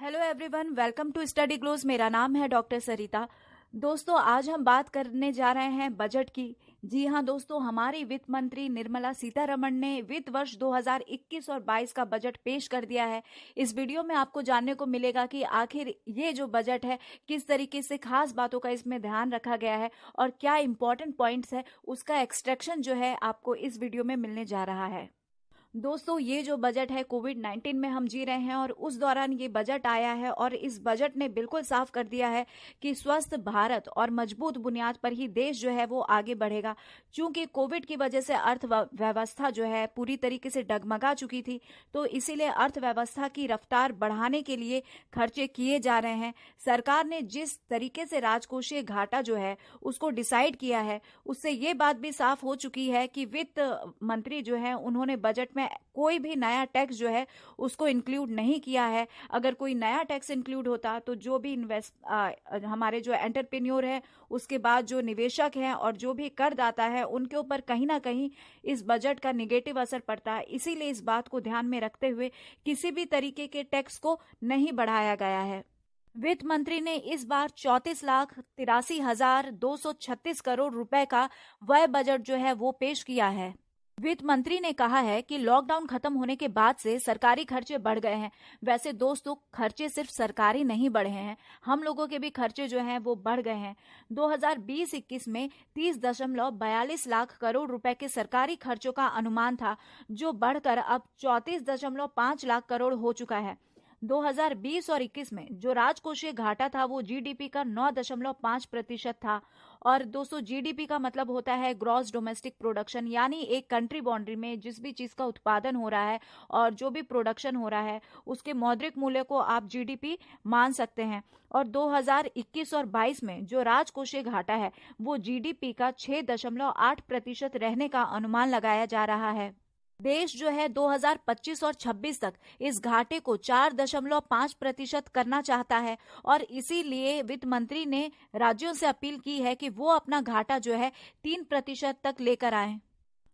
Hello everyone, welcome to study glows. मेरा नाम है डॉक्टर सरिता। दोस्तों, आज हम बात करने जा रहे हैं बजट की। जी हाँ दोस्तों, हमारी वित्त मंत्री निर्मला सीतारमण ने वित्त वर्ष 2021 और 22 का बजट पेश कर दिया है। इस वीडियो में आपको जानने को मिलेगा कि आखिर ये जो बजट है किस तरीके से खास बातों का इसमें ध्यान रखा गया है और क्या इंपॉर्टेंट पॉइंट्स है उसका एक्सट्रैक्शन जो है आपको इस वीडियो में मिलने जा रहा है। दोस्तों, ये जो बजट है कोविड-19 में हम जी रहे हैं और उस दौरान ये बजट आया है और इस बजट ने बिल्कुल साफ कर दिया है कि स्वस्थ भारत और मजबूत बुनियाद पर ही देश जो है वो आगे बढ़ेगा। चूंकि कोविड की वजह से अर्थव्यवस्था जो है पूरी तरीके से डगमगा चुकी थी, तो इसीलिए अर्थव्यवस्था की रफ्तार बढ़ाने के लिए खर्चे किए जा रहे हैं। सरकार ने जिस तरीके से राजकोषीय घाटा जो है उसको डिसाइड किया है, उससे ये बात भी साफ हो चुकी है कि वित्त मंत्री जो है उन्होंने बजट में कोई भी नया टैक्स जो है उसको इंक्लूड नहीं किया है। अगर कोई नया टैक्स इंक्लूड होता तो जो भी हमारे जो एंटरप्रेन्योर है, उसके बाद जो निवेशक हैं और जो भी करदाता है, उनके ऊपर कहीं ना कहीं इस बजट का निगेटिव असर पड़ता है। इसीलिए इस बात को ध्यान में रखते हुए किसी भी तरीके के टैक्स को नहीं बढ़ाया गया है। वित्त मंत्री ने इस बार 34,83,236 करोड़ रुपए का व्यय बजट जो है वो पेश किया है। वित्त मंत्री ने कहा है कि लॉकडाउन खत्म होने के बाद से सरकारी खर्चे बढ़ गए हैं। वैसे दोस्तों, खर्चे सिर्फ सरकारी नहीं बढ़े हैं, हम लोगों के भी खर्चे जो हैं वो बढ़ गए हैं। 2020-21 में 30.42 लाख करोड़ रुपए के सरकारी खर्चों का अनुमान था, जो बढ़कर अब 34.5 लाख करोड़ हो चुका है। 2020 और 21 में जो राजकोषीय घाटा था वो जीडीपी का 9.5% था। और दोस्तों, जीडीपी का मतलब होता है ग्रॉस डोमेस्टिक प्रोडक्शन, यानी एक कंट्री बाउंड्री में जिस भी चीज का उत्पादन हो रहा है और जो भी प्रोडक्शन हो रहा है उसके मौद्रिक मूल्य को आप जीडीपी मान सकते हैं। और 2021 और 22 में जो राजकोषीय घाटा है वो जीडीपी का 6.8% रहने का अनुमान लगाया जा रहा है। देश जो है 2025 और 26 तक इस घाटे को 4.5% करना चाहता है और इसीलिए वित्त मंत्री ने राज्यों से अपील की है कि वो अपना घाटा जो है 3% तक लेकर आए।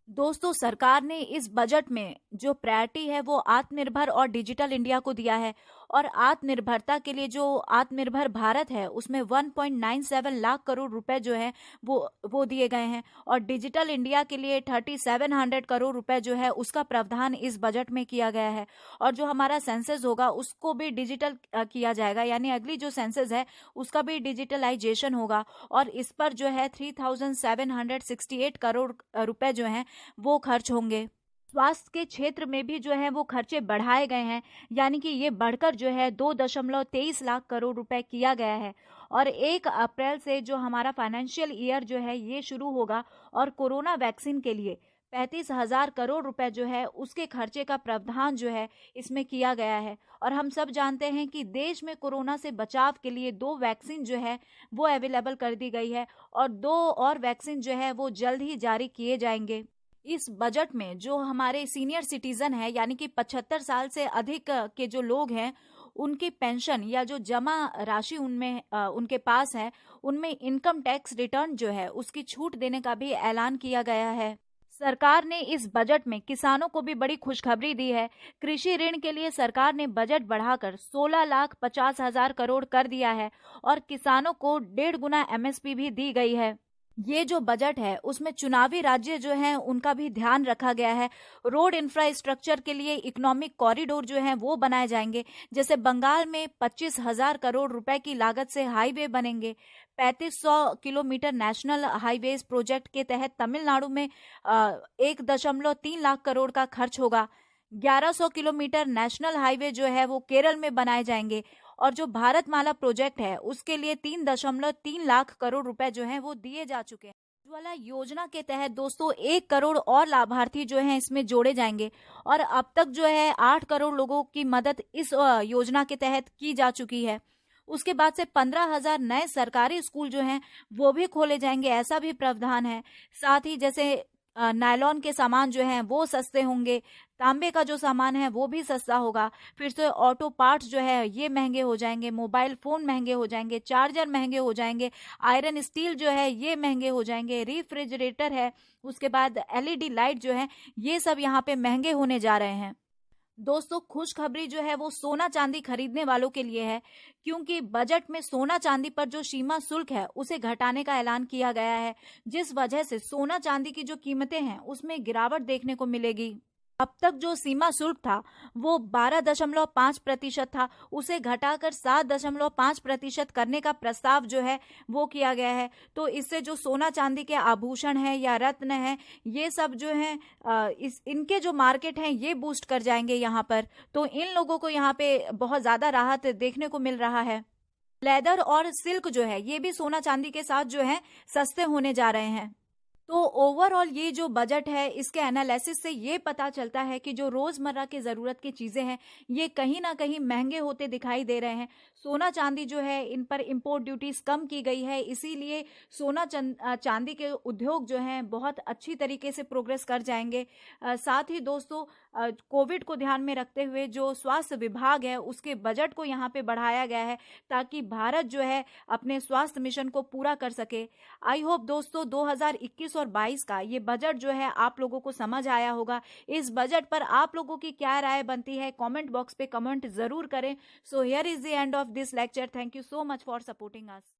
दोस्तों, सरकार ने इस बजट में जो प्रायोरिटी है वो आत्मनिर्भर और डिजिटल इंडिया को दिया है और आत्मनिर्भरता के लिए जो आत्मनिर्भर भारत है उसमें 1.97 लाख करोड़ रुपए जो है वो दिए गए हैं और डिजिटल इंडिया के लिए 3700 करोड़ रुपए जो है उसका प्रावधान इस बजट में किया गया है। और जो हमारा सेंसस होगा उसको भी डिजिटल किया जाएगा, यानी अगली जो सेंसस है उसका भी डिजिटलाइजेशन होगा और इस पर जो है 3768 करोड़ रुपए जो है वो खर्च होंगे। स्वास्थ्य के क्षेत्र में भी जो है वो खर्चे बढ़ाए गए हैं, यानी कि ये बढ़कर जो है 2.23 लाख करोड़ रुपए किया गया है। और 1 अप्रैल से जो हमारा फाइनेंशियल ईयर जो है ये शुरू होगा और कोरोना वैक्सीन के लिए 35,000 करोड़ रुपए जो है उसके खर्चे का प्रावधान जो है इसमें किया गया है। और हम सब जानते हैं कि देश में कोरोना से बचाव के लिए 2 वैक्सीन जो है वो अवेलेबल कर दी गई है और 2 और वैक्सीन जो है वो जल्द ही जारी किए जाएंगे। इस बजट में जो हमारे सीनियर सिटीजन है, यानी कि 75 साल से अधिक के जो लोग हैं, उनकी पेंशन या जो जमा राशि उनमें उनके पास है, उनमें इनकम टैक्स रिटर्न जो है उसकी छूट देने का भी ऐलान किया गया है। सरकार ने इस बजट में किसानों को भी बड़ी खुशखबरी दी है। कृषि ऋण के लिए सरकार ने बजट बढ़ाकर 16,50,000 करोड़ कर दिया है और किसानों को 1.5 गुना एमएसपी भी दी गई है। ये जो बजट है उसमें चुनावी राज्य जो हैं उनका भी ध्यान रखा गया है। रोड इंफ्रास्ट्रक्चर के लिए इकोनॉमिक कॉरिडोर जो हैं वो बनाए जाएंगे। जैसे बंगाल में 25,000 करोड़ रुपए की लागत से हाईवे बनेंगे। 3500 किलोमीटर नेशनल हाईवेज प्रोजेक्ट के तहत तमिलनाडु में 1.3 लाख करोड़ का खर्च होगा। 1100 किलोमीटर नेशनल हाईवे जो है वो केरल में बनाए जाएंगे और जो भारतमाला प्रोजेक्ट है उसके लिए 3.3 लाख करोड़ रुपए जो हैं वो दिए जा चुके हैं। उज्ज्वला योजना के तहत दोस्तों 1 करोड़ और लाभार्थी जो हैं इसमें जोड़े जाएंगे और अब तक जो है 8 करोड़ लोगों की मदद इस योजना के तहत की जा चुकी है। उसके बाद से 15,000 नए सरकारी स्कूल जो हैं वो भी खोले जाएंगे, ऐसा भी प्रावधान है। साथ ही जैसे नायलॉन के सामान जो हैं वो सस्ते होंगे, तांबे का जो सामान है वो भी सस्ता होगा। फिर से ऑटो पार्ट्स जो है ये महंगे हो जाएंगे, मोबाइल फोन महंगे हो जाएंगे, चार्जर महंगे हो जाएंगे, आयरन स्टील जो है ये महंगे हो जाएंगे, रेफ्रिजरेटर है, उसके बाद एलईडी लाइट जो है ये सब यहाँ पे महंगे होने जा रहे हैं। दोस्तों खुशखबरी जो है वो सोना चांदी खरीदने वालों के लिए है, क्योंकि बजट में सोना चांदी पर जो सीमा शुल्क है उसे घटाने का ऐलान किया गया है, जिस वजह से सोना चांदी की जो कीमतें हैं उसमें गिरावट देखने को मिलेगी। अब तक जो सीमा शुल्क था वो 12.5% था, उसे घटाकर 7.5% करने का प्रस्ताव जो है वो किया गया है। तो इससे जो सोना चांदी के आभूषण हैं या रत्न हैं, ये सब जो हैं इस इनके जो मार्केट हैं ये बूस्ट कर जाएंगे यहाँ पर। तो इन लोगों को यहाँ पे बहुत ज्यादा राहत देखने को मिल रहा है। लेदर और सिल्क जो है ये भी सोना चांदी के साथ जो है सस्ते होने जा रहे हैं। तो ओवरऑल ये जो बजट है इसके एनालिसिस से ये पता चलता है कि जो रोजमर्रा की जरूरत की चीजें हैं ये कहीं ना कहीं महंगे होते दिखाई दे रहे हैं। सोना चांदी जो है इन पर इंपोर्ट ड्यूटीज कम की गई है, इसीलिए चांदी के उद्योग जो हैं बहुत अच्छी तरीके से प्रोग्रेस कर जाएंगे। साथ ही दोस्तों कोविड को ध्यान में रखते हुए जो स्वास्थ्य विभाग है उसके बजट को यहाँ पे बढ़ाया गया है, ताकि भारत जो है अपने स्वास्थ्य मिशन को पूरा कर सके। आई होप दोस्तों 2021 और 22 का ये बजट जो है आप लोगों को समझ आया होगा। इस बजट पर आप लोगों की क्या राय बनती है कमेंट बॉक्स पे कमेंट जरूर करें। So here is the end of this lecture. Thank you so much for supporting us.